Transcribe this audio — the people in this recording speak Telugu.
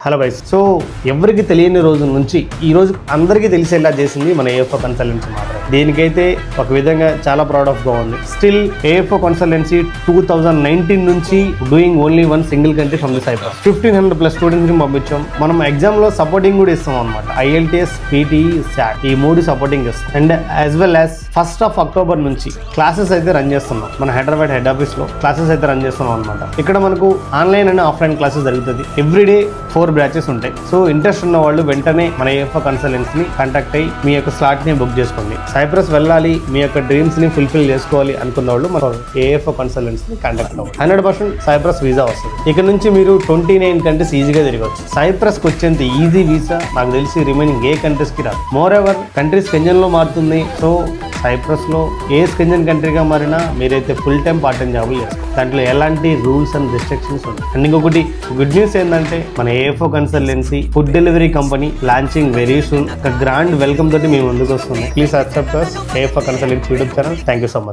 Hello guys. సో ఎవరికి తెలియని రోజు నుంచి ఈ రోజు అందరికీ తెలిసేలా చేసింది మన ఏఎఫ్ఓ కన్సల్టెన్సీ మాత్రమే. దీనికైతే ఒక విధంగా చాలా ప్రౌడ్ ఆఫ్ గా ఉంది. స్టిల్ ఏఎఫ్ఓ కన్సల్టెన్సీ 2019 నుంచి doing only one single country from the Cyprus. 1500+ students ని పంపించాం. మనం ఎగ్జామ్ లో సపోర్టింగ్ కూడా ఇస్తాం అనమాట. IELTS, PTE, SAT ఈ 3 సపోర్టింగ్ ఇస్తాం. And as well as 1st of October నుంచి క్లాసెస్ అయితే రన్ చేస్తున్నాం. మన హైదరాబాద్ హెడ్ ఆఫీస్ లో క్లాసెస్ అయితే రన్ చేస్తున్నాం అనమాట. ఇక్కడ మనకు ఆన్లైన్ అండ్ ఆఫ్లైన్ క్లాసెస్ జరుగుతుంది. ఎవ్రీడే 4 బ్యాచెస్ ఉంటాయి. సో ఇంట్రెస్ట్ ఉన్న వాళ్ళు వెంటనే మన ఏఎఫ్ఓ కన్సల్టెన్సీ ని కాంటాక్ట్ అయ్యి మీ యొక్క స్లాట్ ని బుక్ చేసుకోండి. సైప్రస్ వెళ్ళాలి, మీ యొక్క డ్రీమ్స్ ని ఫుల్ఫిల్ చేసుకోవాలి అనుకున్న వాళ్ళు మన ఏఎఫ్ఓ కన్సల్టెన్సీ ని కాంటాక్ట్ అవ్వండి. 100% సైప్రస్ వీసా వస్తుంది. ఇక నుంచి మీరు 29 కంట్రీస్ ఈజీగా తిరగవచ్చు. సైప్రస్ కి వచ్చేంత ఈజీ వీసా నాకు తెలిసి రిమైనింగ్ ఏ కంట్రీస్ కి రాదు. మోర్ ఎవర్ కంట్రీస్ స్కెంజన్ లో మారుతుంది. సో సైప్రస్ లో ఏ స్కెంజన్ కంట్రీగా మారినా మీరైతే ఫుల్ టైం పార్ట్ టైం జాబులు చేస్తారు. దాంట్లో ఎలాంటి రూల్స్ అండ్ రిస్ట్రిక్షన్స్ ఉన్నాయి. అండ్ ఇంకొకటి గుడ్ న్యూస్ ఏంటంటే మన AFO consultancy food delivery company launching very soon. ఒక గ్రాండ్ వెల్కమ్ తోటి మేము ముందుకు వస్తున్నాం. Please subscribe to us AFO consultancy YouTube channel. Thank you so much.